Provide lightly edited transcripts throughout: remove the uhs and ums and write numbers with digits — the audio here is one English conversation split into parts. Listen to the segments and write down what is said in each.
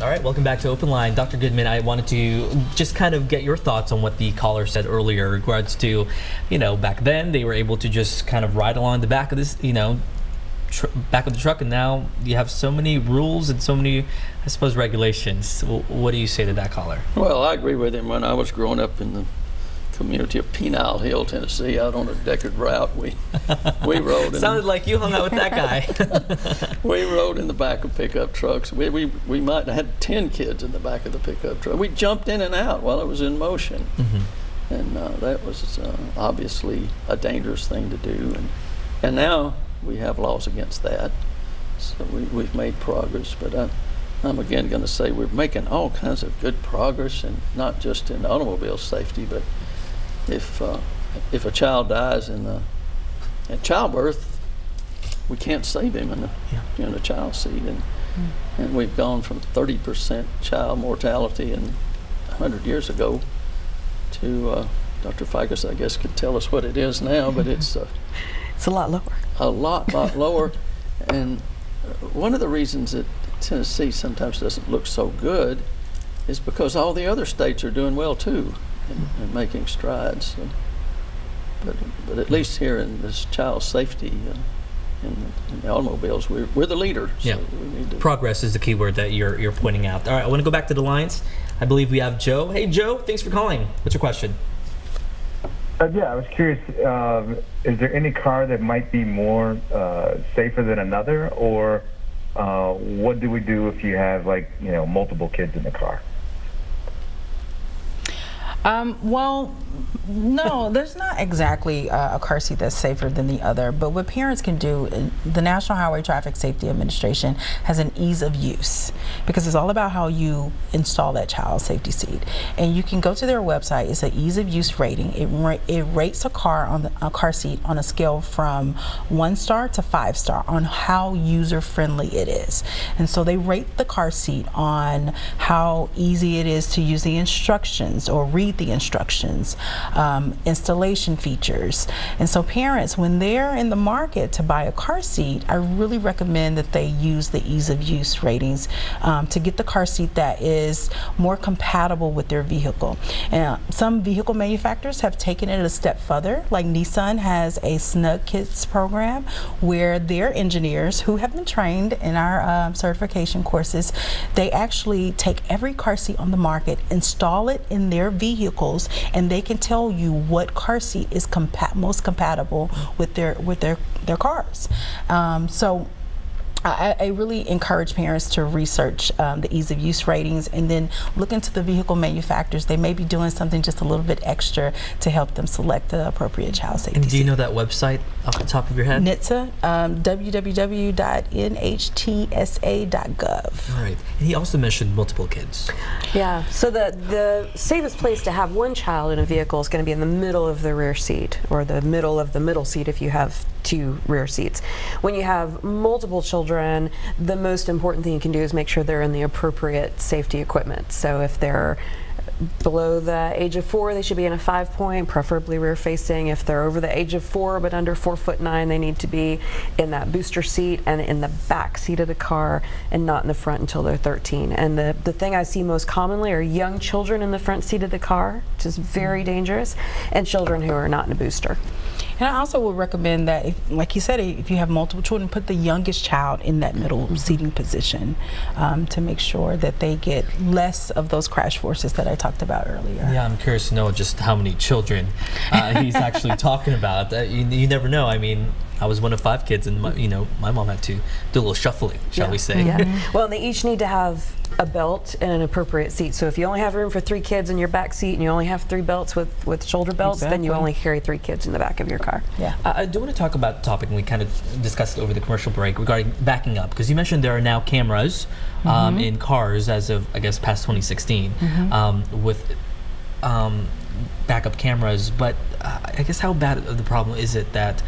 All right, welcome back to Open Line. Dr. Goodman, I wanted to just kind of get your thoughts on what the caller said earlier in regards to, back then they were able to just kind of ride along the back of this, back of the truck, and now you have so many rules and so many, I suppose, regulations. What do you say to that caller? Well, I agree with him. When I was growing up in the community of Penile Hill, Tennessee, out on a Deckard route, we rode. Sounded like you hung out with that guy. We rode in the back of pickup trucks. We might have had 10 kids in the back of the pickup truck. We jumped in and out while it was in motion, and that was obviously a dangerous thing to do. And now we have laws against that, so we've made progress. But I'm again going to say we're making all kinds of good progress, and not just in automobile safety, but if a child dies in childbirth, we can't save him in the child seat, and we've gone from 30% child mortality 100 years ago to Dr. Fiscus, I guess, could tell us what it is now, but it's a lot lower. A lot lower. And one of the reasons that Tennessee sometimes doesn't look so good is because all the other states are doing well too and making strides. But at least here in this child safety in the automobiles, we're the leader. So we need to progress is the key word that you're pointing out. All right, I want to go back to the lines. I believe we have Joe. Hey, Joe, thanks for calling. What's your question? Yeah, I was curious, is there any car that might be more safer than another, or what do we do if you have, multiple kids in the car? Well, no, there's not exactly a car seat that's safer than the other, but what parents can do, the National Highway Traffic Safety Administration has an ease of use, because it's all about how you install that child safety seat. And you can go to their website. It's an ease of use rating. It rates a car seat on a scale from 1-star to 5-star on how user friendly it is. And so they rate the car seat on how easy it is to use the instructions or read the instructions, installation features. And so parents, when they're in the market to buy a car seat, I really recommend that they use the ease of use ratings to get the car seat that is more compatible with their vehicle. And some vehicle manufacturers have taken it a step further, like Nissan has a Snug Kids program where their engineers, who have been trained in our certification courses, they actually take every car seat on the market, install it in their vehicles, and they can tell you what car seat is most compatible with their cars. So I really encourage parents to research the ease of use ratings and then look into the vehicle manufacturers. They may be doing something just a little bit extra to help them select the appropriate child safety And do you seat. know that website off the top of your head? NHTSA, www.nhtsa.gov. All right. And he also mentioned multiple kids. Yeah, so the safest place to have one child in a vehicle is going to be in the middle of the rear seat, or the middle of the middle seat if you have 2 rear seats. When you have multiple children, the most important thing you can do is make sure they're in the appropriate safety equipment. So if they're below the age of 4, they should be in a 5-point, preferably rear facing. If they're over the age of 4 but under 4'9", they need to be in that booster seat and in the back seat of the car, and not in the front until they're 13. And the thing I see most commonly are young children in the front seat of the car, which is very dangerous, and children who are not in a booster. And I also would recommend that, like you said, if you have multiple children, put the youngest child in that middle seating position to make sure that they get less of those crash forces that I talked about earlier. Yeah, I'm curious to know just how many children he's actually talking about. You never know. I mean, I was one of 5 kids, and my mom had to do a little shuffling, shall we say. Yeah. Well, they each need to have a belt and an appropriate seat. So if you only have room for 3 kids in your back seat and you only have 3 belts with shoulder belts, then you only carry 3 kids in the back of your car. Yeah. I do want to talk about a topic, and we kind of discussed it over the commercial break, regarding backing up, because you mentioned there are now cameras in cars as of, I guess, past 2016 with backup cameras. But I guess how bad of the problem is it that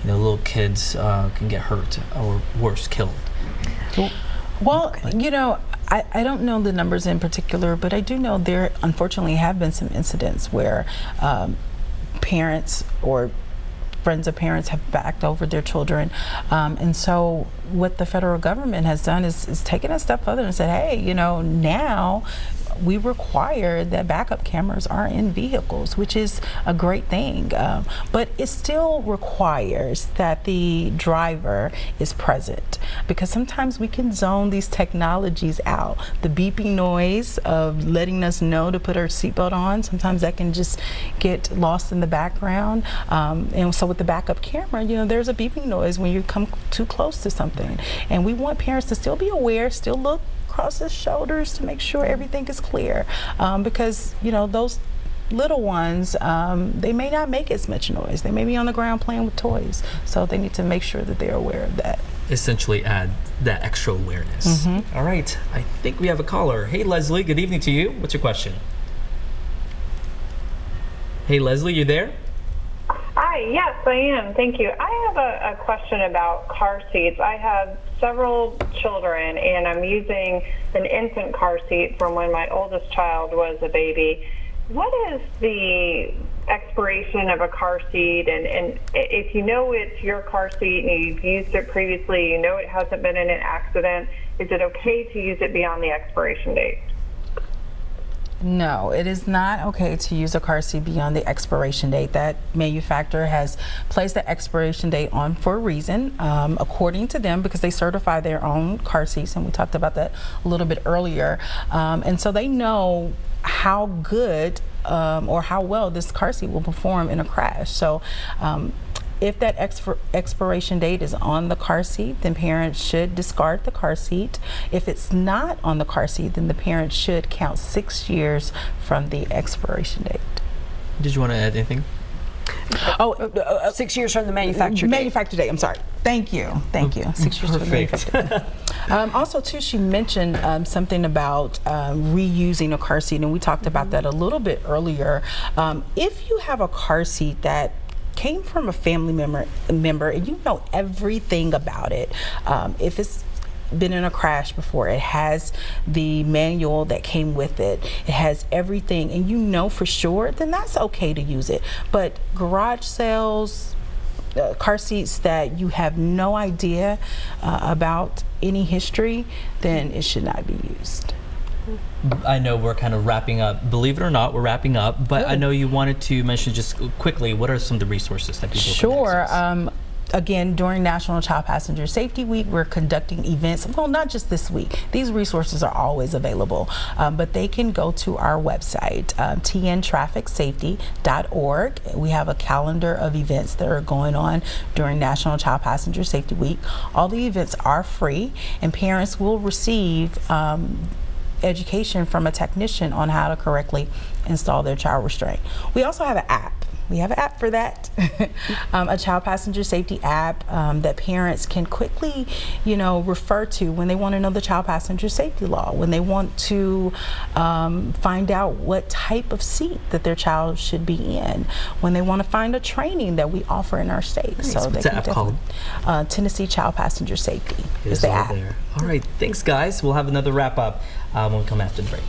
little kids can get hurt or worse, killed? Well, I don't know the numbers in particular, but I do know there unfortunately have been some incidents where parents or friends of parents have backed over their children. And so what the federal government has done is taken a step further and said, hey, you know, now we require that backup cameras are in vehicles, which is a great thing. But it still requires that the driver is present, because sometimes we can zone these technologies out. The beeping noise of letting us know to put our seatbelt on, sometimes that can just get lost in the background. And so with the backup camera, you know, there's a beeping noise when you come too close to something. And we want parents to still be aware, still look across his shoulders to make sure everything is clear, because you know those little ones, they may not make as much noise. They may be on the ground playing with toys, so they need to make sure that they're aware of that. Essentially add that extra awareness. All right, I think we have a caller. Hey Leslie, good evening to you. What's your question? Hey Leslie, you there? Hi, yes, I am. Thank you. I have a question about car seats. I have several children, and I'm using an infant car seat from when my oldest child was a baby. What is the expiration of a car seat? And if you know it's your car seat and you've used it previously, you know it hasn't been in an accident, is it okay to use it beyond the expiration date? No, it is not okay to use a car seat beyond the expiration date. That manufacturer has placed the expiration date on for a reason, according to them, because they certify their own car seats, and we talked about that a little bit earlier. And so they know how good or how well this car seat will perform in a crash. So if that expiration date is on the car seat, then parents should discard the car seat. If it's not on the car seat, then the parent should count 6 years from the expiration date. Did you want to add anything? 6 years from the manufacturer date. Manufacturer date, I'm sorry. Thank you. Thank you. 6 years from the manufacturer date. Also, too, she mentioned something about reusing a car seat, and we talked about that a little bit earlier. If you have a car seat that came from a family member and you know everything about it, if it's been in a crash before, it has the manual that came with it, it has everything, and you know for sure, then that's okay to use it. But garage sales, car seats that you have no idea about any history, then it should not be used. I know we're kind of wrapping up. Believe it or not, we're wrapping up, but I know you wanted to mention just quickly, what are some of the resources that people can access? Again, during National Child Passenger Safety Week, we're conducting events. Well, not just this week. These resources are always available, but they can go to our website, tntrafficsafety.org. We have a calendar of events that are going on during National Child Passenger Safety Week. All the events are free, and parents will receive education from a technician on how to correctly install their child restraint. We also have an app. We have an app for that, a child passenger safety app that parents can quickly, you know, refer to when they want to know the child passenger safety law, when they want to find out what type of seat that their child should be in, when they want to find a training that we offer in our state. Nice. So what's the app called? Tennessee Child Passenger Safety is the app. There. All right, thanks guys. We'll have another wrap up when we come after the break.